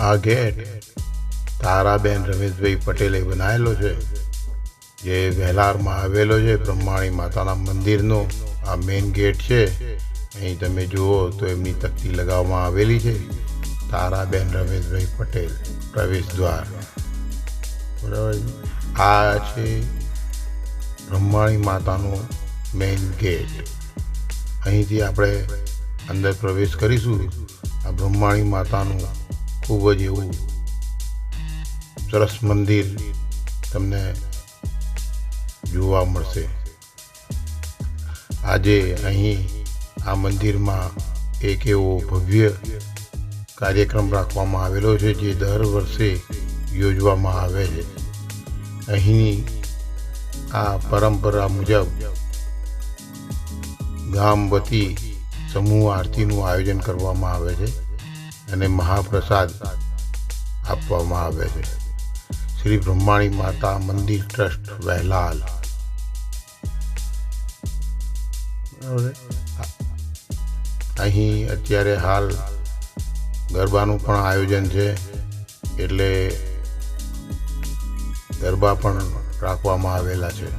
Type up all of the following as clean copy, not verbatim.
આ ગેટ તારાબેન રમેશભાઈ પટેલે બનાવેલો છે, જે વહેલારમાં આવેલો છે. બ્રહ્માણી માતાના મંદિરનો આ મેઇન ગેટ છે. અહીં તમે જુઓ તો એમની તકતી લગાવવામાં આવેલી છે, તારાબેન રમેશભાઈ પટેલ પ્રવેશ દ્વાર. બરાબર. આ છે બ્રહ્માણી માતાનો મેઇન ગેટ. અહીંથી આપણે અંદર પ્રવેશ કરીશું. આ બ્રહ્માણી માતાનું ખૂબ જ એવું સરસ મંદિર તમને જોવા મળશે. આજે અહીં આ મંદિરમાં એક એવો ભવ્ય કાર્યક્રમ રાખવામાં આવેલો છે, જે દર વર્ષે યોજવામાં આવે છે. અહીંની આ પરંપરા મુજબ ગામ વતી સમૂહ આરતીનું આયોજન કરવામાં આવે છે અને મહાપ્રસાદ આપવામાં આવે છે. શ્રી બ્રહ્માણી માતા મંદિર ટ્રસ્ટ વહેલાલ. અહીં અત્યારે હાલ ગરબાનું પણ આયોજન છે, એટલે ગરબા પણ રાખવામાં આવેલા છે.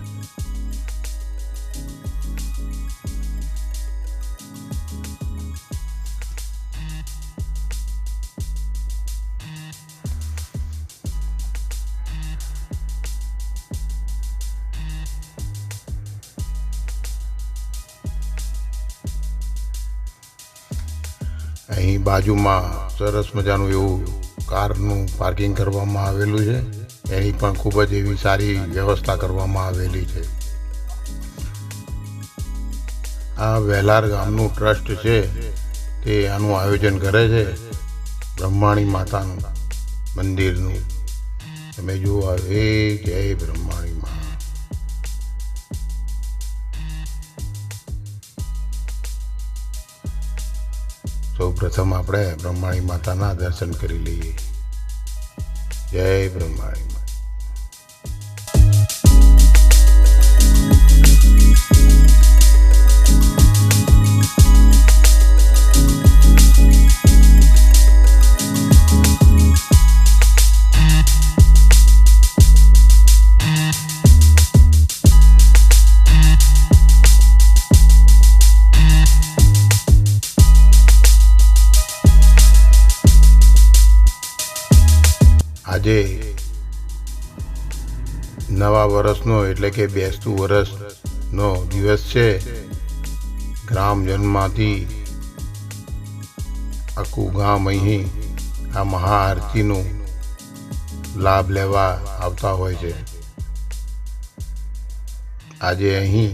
અહીં બાજુમાં સરસ મજાનું એવું કારનું પાર્કિંગ કરવામાં આવેલું છે. એની પણ ખૂબ જ એવી સારી વ્યવસ્થા કરવામાં આવેલી છે. આ વહેલાર ગામનું ટ્રસ્ટ છે તે આનું આયોજન કરે છે, બ્રહ્માણી માતાનું મંદિરનું. તમે જુઓ, હે જય બ્રહ્માણી મા. સૌ પ્રથમ આપણે બ્રહ્માણી માતાના દર્શન કરી લઈએ. જય બ્રહ્માણી મા. આજે નવા વર્ષનો એટલે કે બેસતું વર્ષનો દિવસ છે. ગ્રામજનમાંથી આખું ગામ અહીં આ મહાઆરતીનો લાભ લેવા આવતા હોય છે. આજે અહીં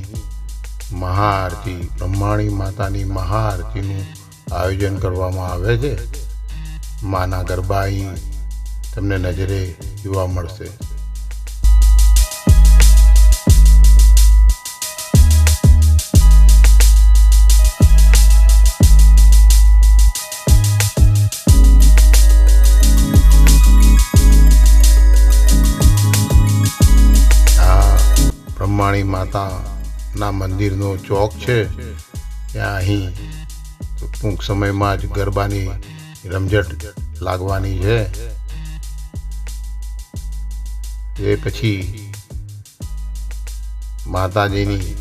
મહાઆરતી, બ્રહ્માણી માતાની મહાઆરતીનું આયોજન કરવામાં આવે છે. માના ગરબા અહીં તમને નજરે જોવા મળશે. આ બ્રહ્માણી માતાના મંદિરનો ચોક છે. ત્યાં અહીં ટૂંક સમયમાં જ ગરબાની રમઝટ લાગવાની છે. એ પછી માતાજીની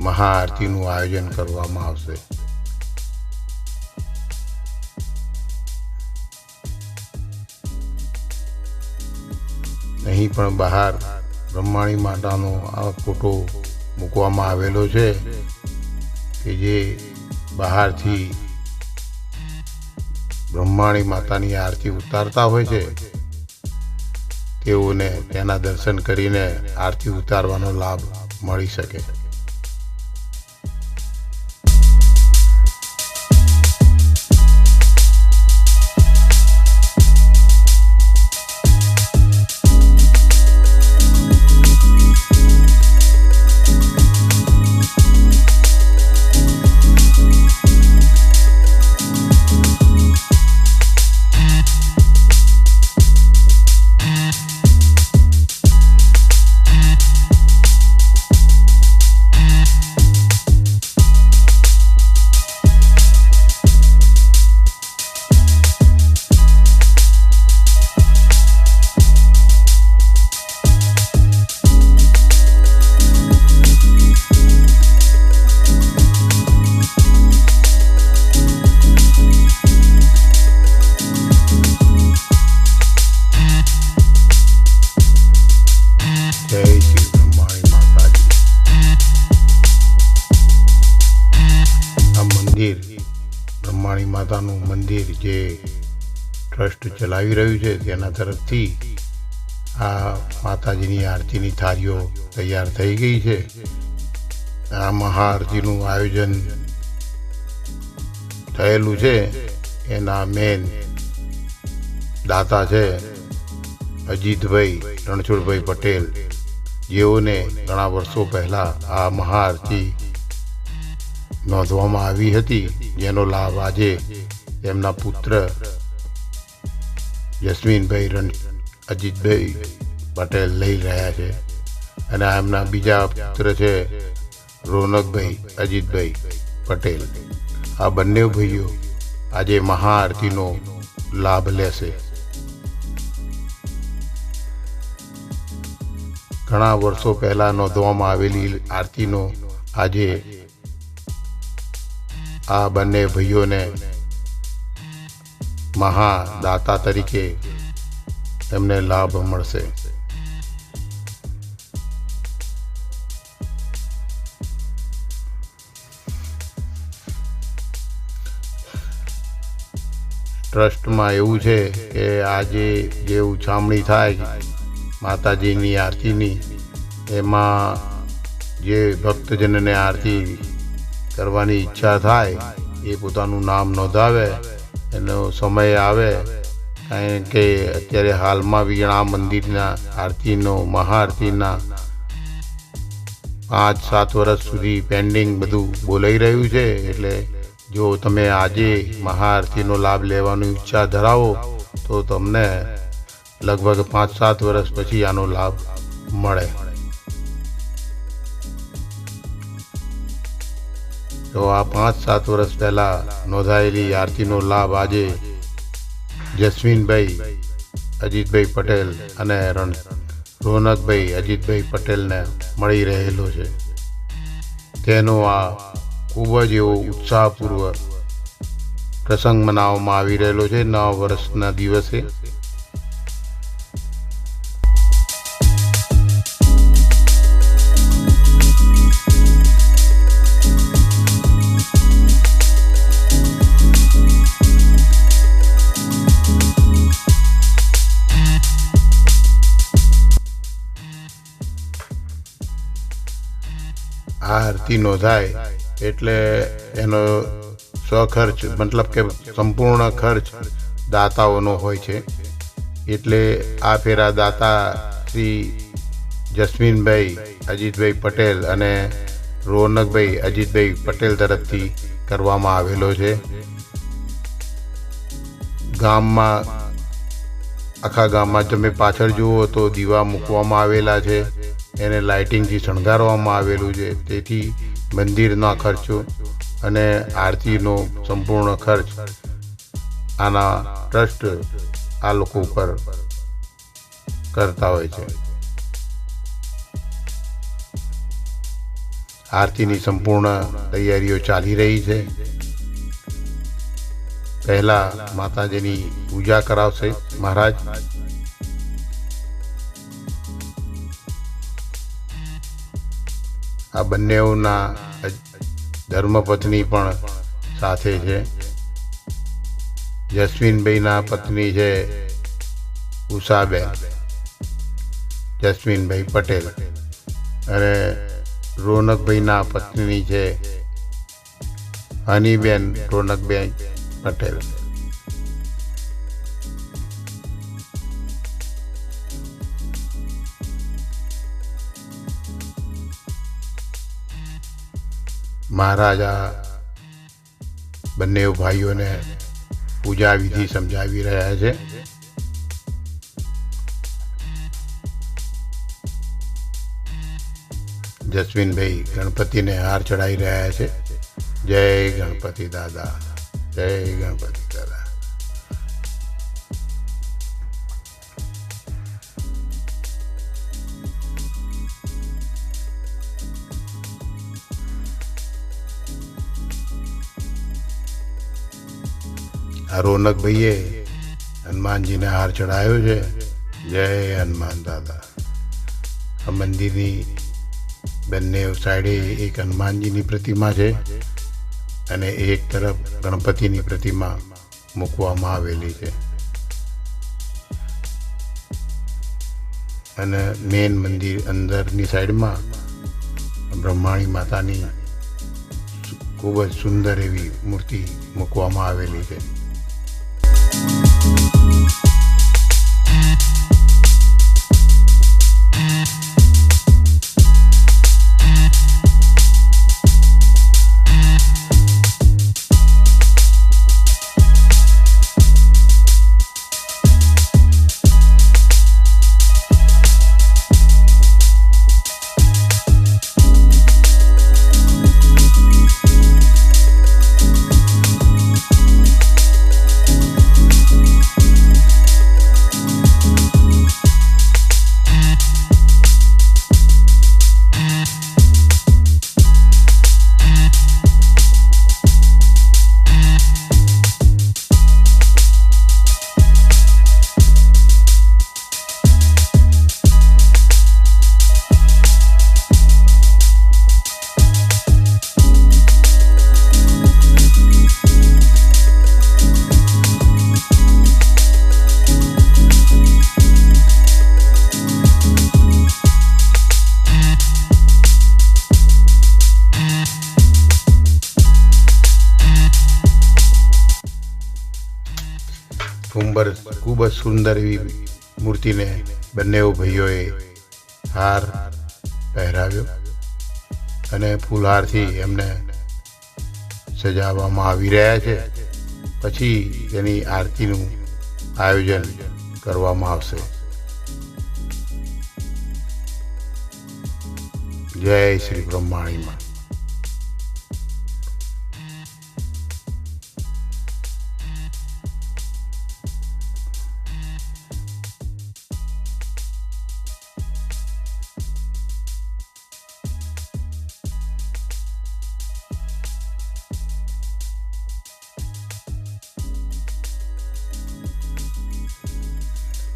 મહાઆરતીનું આયોજન કરવામાં આવશે. અહીં પણ બહાર બ્રહ્માણી માતાનો આ ફોટો મૂકવામાં આવેલો છે, કે જે બહારથી બ્રહ્માણી માતાની આરતી ઉતારતા હોય છે તેઓને તેના દર્શન કરીને આરતી ઉતારવાનો લાભ મળી શકે. માતાનું મંદિર જે ટ્રસ્ટ ચલાવી રહ્યું છે તેના તરફથી આ માતાજીની આરતીની થાળીઓ તૈયાર થઈ ગઈ છે. આ મહાઆરતીનું આયોજન થયેલું છે. એના મેન દાતા છે અજીતભાઈ રણછોડભાઈ પટેલ, જેઓને ઘણા વર્ષો પહેલાં આ મહાઆરતી નોંધવામાં આવી હતી, જેનો લાભ આજે તેમના પુત્ર જસ્મીનભાઈ અજીતભાઈ પટેલ લઈ રહ્યા છે. અને એમના બીજા પુત્ર છે રોનકભાઈ અજીતભાઈ પટેલ. આ બંને ભાઈઓ આજે મહાઆરતીનો લાભ લેશે. ઘણા વર્ષો પહેલાં નોંધવામાં આવેલી આરતીનો આજે આ બંને ભાઈઓને મહાદાતા તરીકે એમને લાભ મળશે. ટ્રસ્ટમાં એવું છે કે આજે જે ઉછામણી થાય માતાજીની આરતીની, એમાં જે ભક્તજનને આરતી કરવાની ઈચ્છા થાય એ પોતાનું નામ નોંધાવે. એનો સમય આવે, કારણ કે અત્યારે હાલમાં વીણા મંદિરના આરતીનો મહાઆરતીના 5-7 વર્ષ સુધી પેન્ડિંગ બધું બોલાઈ રહ્યું છે. એટલે જો તમે આજે મહાઆરતીનો લાભ લેવાની ઈચ્છા ધરાવો તો તમને લગભગ 5-7 વર્ષ પછી આનો લાભ મળે. તો આ 5-7 વર્ષ પહેલાં નોંધાયેલી આરતીનો લાભ આજે જસ્મીનભાઈ અજીતભાઈ પટેલ અને રોનકભાઈ અજીતભાઈ પટેલને મળી રહેલો છે. તેનો આ ખૂબ જ એવો ઉત્સાહપૂર્વક પ્રસંગ મનાવવામાં આવી રહેલો છે નવા વર્ષના દિવસે. આ આરતી નોંધાય એટલે એનો સ્વખર્ચ મતલબ કે સંપૂર્ણ ખર્ચ દાતાઓનો હોય છે. એટલે આ ફેરા દાતા શ્રી જસ્મીનભાઈ અજીતભાઈ પટેલ અને રોનકભાઈ અજીતભાઈ પટેલ તરફથી કરવામાં આવેલો છે. ગામમાં આખા ગામમાં તમે પાછળ જુઓ તો દીવા મૂકવામાં આવેલા છે, એને લાઇટિંગથી શણગારવામાં આવેલું છે. તેથી મંદિરના ખર્ચો અને આરતીનો સંપૂર્ણ ખર્ચ આના ટ્રસ્ટ આ લોકો ઉપર કરતા હોય છે. આરતીની સંપૂર્ણ તૈયારીઓ ચાલી રહી છે. પહેલા માતાજીની પૂજા કરાવશે મહારાજ. આ બંનેઓના ધર્મપત્ની પણ સાથે છે. જસ્મીનભાઈના પત્ની છે ઉષાબેન જસ્મીનભાઈ પટેલ અને રોનકભાઈના પત્ની છે હનીબેન રોનકભાઈ પટેલ. મહારાજા બંને ભાઈઓને પૂજા વિધિ સમજાવી રહ્યા છે. જસ્મીનભાઈ ગણપતિને હાર ચડાવી રહ્યા છે. જય ગણપતિ દાદા, જય ગણપતિ દાદા. આ રોનકભાઈએ હનુમાનજીને હાર ચડાવ્યો છે. જય હનુમાન દાદા. આ મંદિરની બંને સાઈડે એક હનુમાનજીની પ્રતિમા છે અને એક તરફ ગણપતિની પ્રતિમા મૂકવામાં આવેલી છે. અને મેન મંદિર અંદરની સાઈડમાં બ્રહ્માણી માતાની ખૂબ જ સુંદર એવી મૂર્તિ મૂકવામાં આવેલી છે. ખૂબ જ સુંદર એવી મૂર્તિને બંને ભાઈઓએ હાર પહેરાવ્યો અને ફૂલહારથી એમને સજાવવામાં આવી રહ્યા છે. પછી તેની આરતીનું આયોજન કરવામાં આવશે. જય શ્રી બ્રહ્માણીમાં.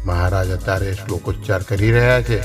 મહારાજ અત્યારે શ્લોકોચ્ચાર કરી રહ્યા છે.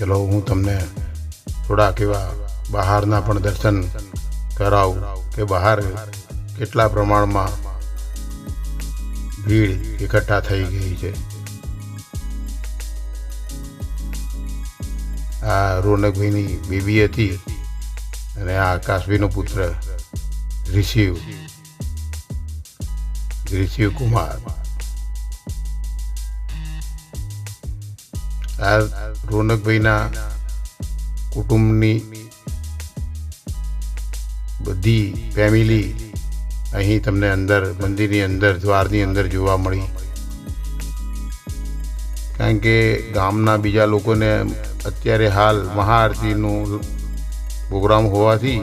ચલો હું તમને થોડાક એવા બહારના પણ દર્શન કરાવું કે બહાર કેટલા પ્રમાણમાં ભીડ એકઠા થઈ ગઈ છે. આ રોનકભાઈની બેબી હતી અને આ આકાશભાઈનો પુત્ર ઋષિવ કુમાર. આ રોનકભાઈના કુટુંબની બધી ફેમિલી અહીં તમને અંદર મંદિરની અંદર દ્વારની અંદર જોવા મળી. કારણ કે ગામના બીજા લોકોને અત્યારે હાલ મહાઆરતીનું પ્રોગ્રામ હોવાથી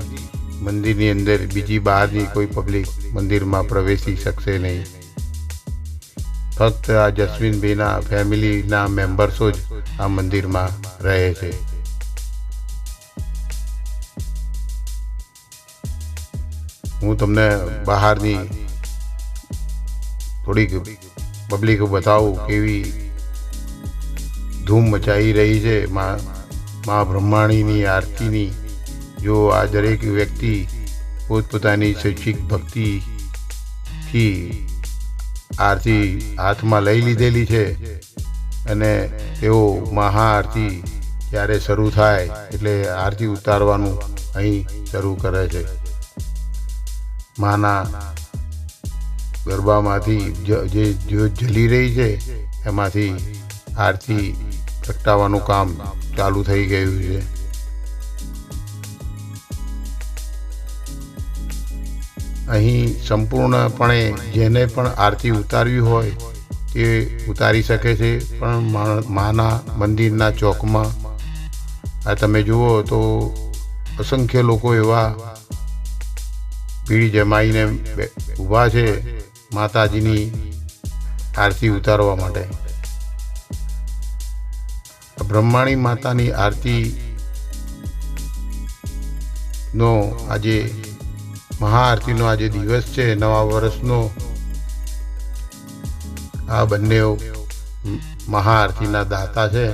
મંદિરની અંદર બીજી બહારની કોઈ પબ્લિક મંદિરમાં પ્રવેશી શકશે નહીં. ફક્ત આ જસ્મીનભાઈના ફેમિલીના મેમ્બર્સો જ આ મંદિરમાં રહે છે. હું તમને બહારની થોડીક પબ્લિક બતાવું કેવી ધૂમ મચાઈ રહી છે મા બ્રહ્માણીની આરતીની. જો આ દરેક વ્યક્તિ પોતપોતાની શૈક્ષિક ભક્તિથી આરતી હાથમાં લઈ લીધેલી છે અને તેઓ મહાઆરતી જ્યારે શરૂ થાય એટલે આરતી ઉતારવાનું અહીં શરૂ કરે છે. માના ગરબામાંથી જે જ્યોત જલી રહી છે એમાંથી આરતી પ્રગટાવવાનું કામ ચાલુ થઈ ગયું છે. અહીં સંપૂર્ણપણે જેને પણ આરતી ઉતારવી હોય તે ઉતારી શકે છે. પણ માના મંદિરના ચોકમાં આ તમે જુઓ તો અસંખ્ય લોકો એવા ભીડ જમાઈને ઊભા છે માતાજીની આરતી ઉતારવા માટે. બ્રહ્માણી માતાની આરતીનો આજે મહાઆરતીનો આજે દિવસ છે, નવા વર્ષનો. આ બંને મહાઆરતીના દાતા છે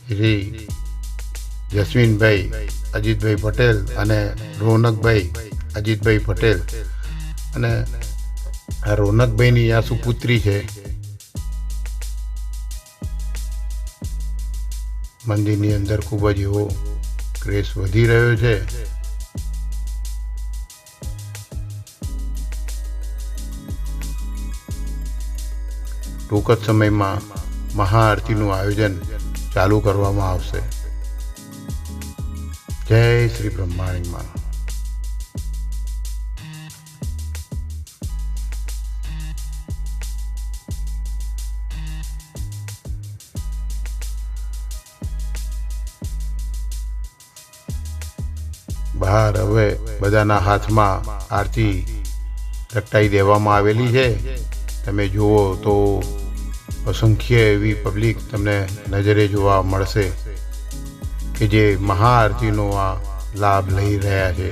શ્રી જસ્મીનભાઈ અજીતભાઈ પટેલ અને રોનકભાઈ અજીતભાઈ પટેલ. અને આ રોનકભાઈની આ સુપુત્રી છે. મંદિરની અંદર ખૂબ જ એવો ક્રેઝ વધી રહ્યો છે. ટૂંક જ સમયમાં મહાઆરતીનું આયોજન ચાલુ કરવામાં આવશે. જય શ્રી બ્રહ્માણી માં. બહાર હવે બધાના હાથમાં આરતી પ્રગટાઈ દેવામાં આવેલી છે. તમે જુઓ તો અસંખ્ય એવી પબ્લિક તમને નજરે જોવા મળશે કે જે મહાઆરતીનો આ લાભ લઈ રહ્યા છે.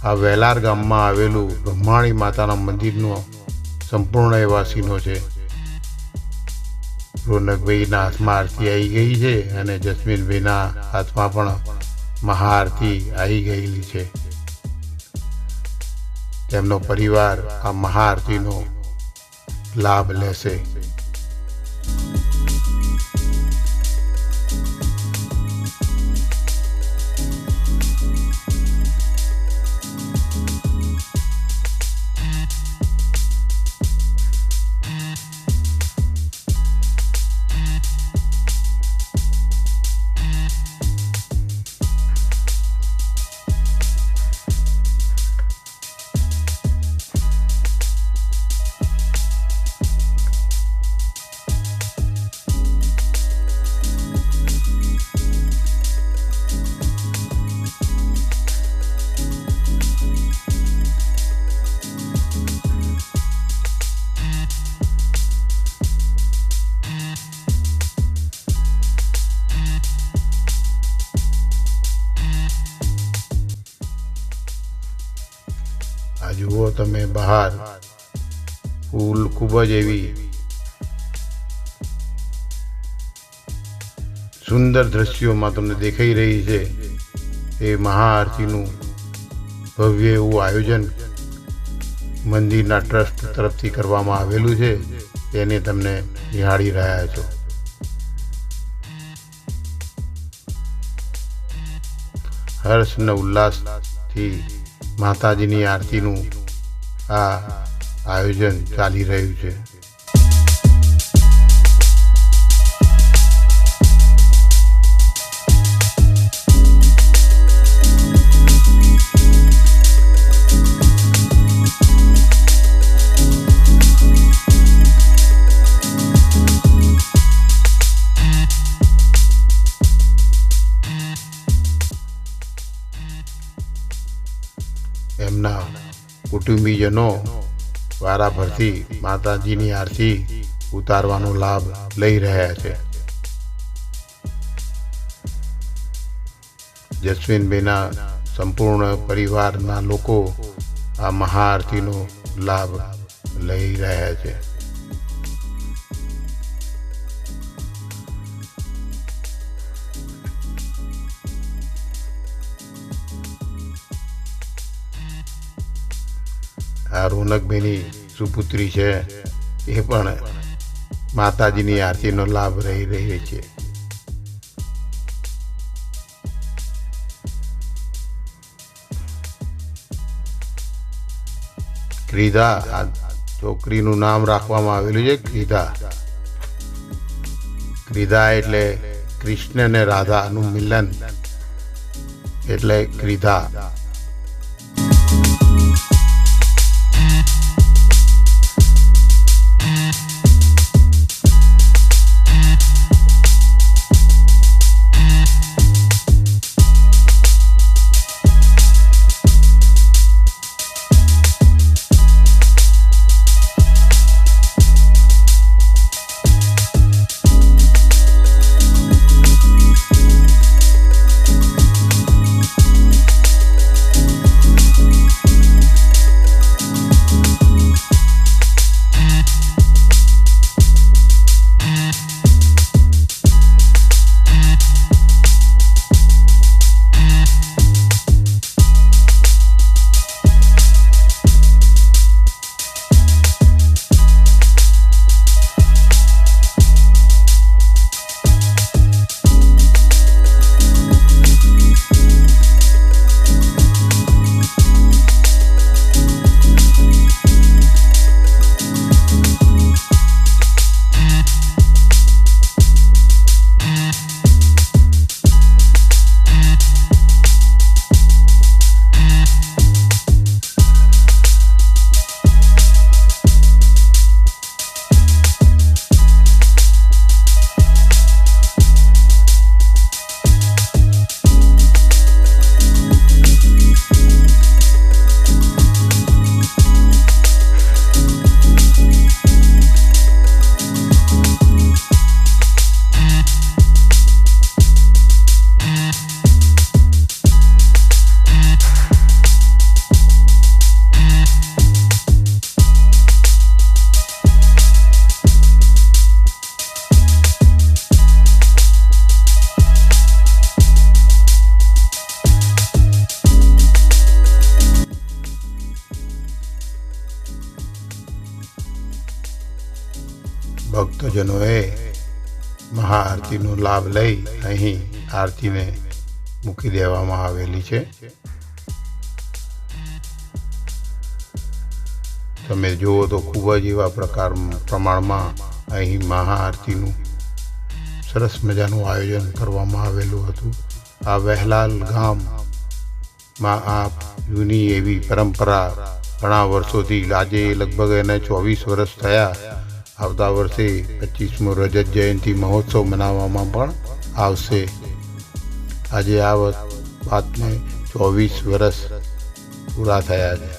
આ વેલાર ગામમાં આવેલું બ્રહ્માણી માતાના મંદિરનો સંપૂર્ણ એવા સીનો છે. રોનકભાઈના હાથમાં આરતી આવી ગઈ છે અને જસ્મીનભાઈના હાથમાં પણ મહાઆરતી આવી ગયેલી છે. તેમનો પરિવાર આ મહાઆરતીનો લાભ લેશે. આ જુઓ તમે બહાર ફૂલ ખૂબ જ એવી સુંદર દ્રશ્યોમાં તમને દેખાઈ રહી છે. એ મહાઆરતીનું ભવ્ય એવું આયોજન મંદિરના ટ્રસ્ટ તરફથી કરવામાં આવેલું છે. તેને તમને નિહાળી રહ્યા છો. હર્ષ અને ઉલ્લાસથી માતાજીની આરતીનું આ આયોજન ચાલી રહ્યું છે. એમના કુટુંબીજનો વારાફરતી માતાજીની આરતી ઉતારવાનો લાભ લઈ રહ્યા છે. જસ્મીનભાઈના સંપૂર્ણ પરિવારના લોકો આ મહાઆરતીનો લાભ લઈ રહ્યા છે. આ રોનકભાઈની સુપુત્રી છે, એ પણ માતાજીની આરતીનો લાભ લઈ રહી છે. ક્રીધા, આ છોકરીનું નામ રાખવામાં આવેલું છે ક્રીધા. ક્રીધા એટલે કૃષ્ણ અને રાધાનું મિલન એટલે ક્રીધા. ભક્તજનોએ મહાઆરતીનો લાભ લઈ અહીં આરતીને મૂકી દેવામાં આવેલી છે. તમે જુઓ તો ખૂબ જ એવા પ્રમાણમાં અહીં મહાઆરતીનું સરસ મજાનું આયોજન કરવામાં આવેલું હતું. આ વહેલાલ ગામમાં આ જૂની એવી પરંપરા ઘણા વર્ષોથી, આજે લગભગ એને 24 વર્ષ થયા. આવતા વર્ષે 25મો રજત જયંતિ મહોત્સવ મનાવવામાં પણ આવશે. આજે આ વાતને 24 વર્ષ પૂરા થયા છે.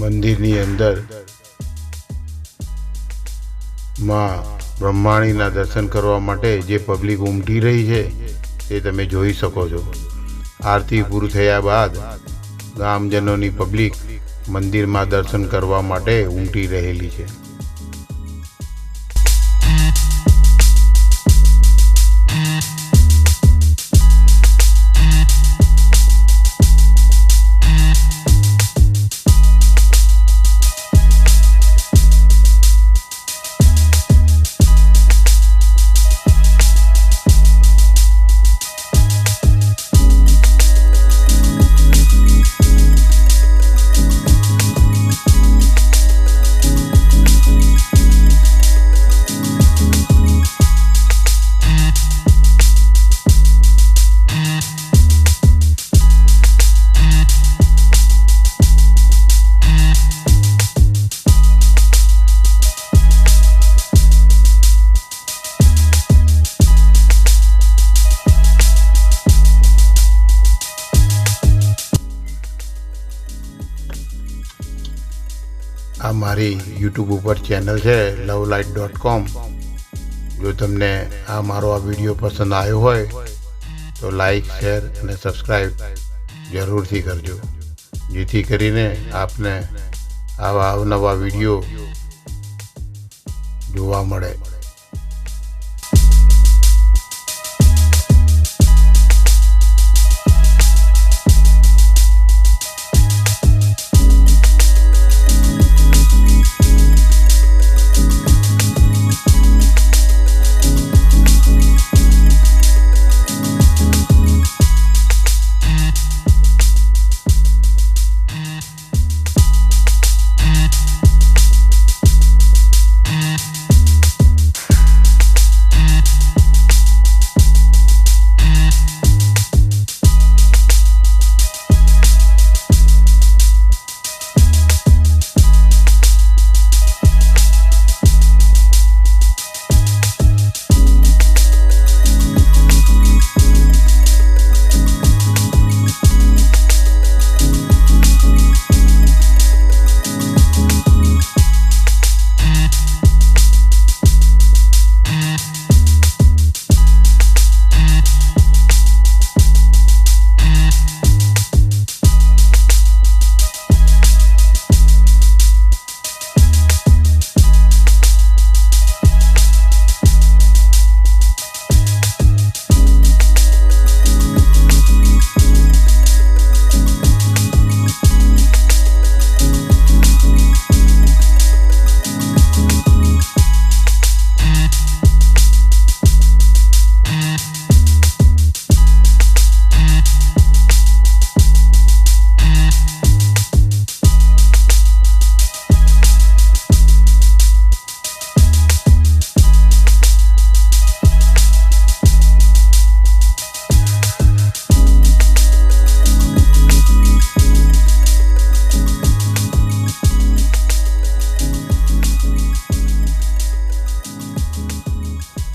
મંદિરની અંદર માં બ્રહ્માણીના દર્શન કરવા માટે જે પબ્લિક ઉમટી રહી છે તે તમે જોઈ શકો છો. આરતી પૂરી થયા બાદ ગામજનોની પબ્લિક મંદિરમાં દર્શન કરવા માટે ઉમટી રહેલી છે. આ મારી યુટ્યુબ ઉપર ચેનલ છે lovelight.com. જો તમને આ મારો આ વિડીયો પસંદ આવ્યો હોય તો લાઈક, શેર અને સબસ્ક્રાઈબ જરૂરથી કરજો, જેથી કરીને આપને આવા અવનવા વિડીયો જોવા મળે.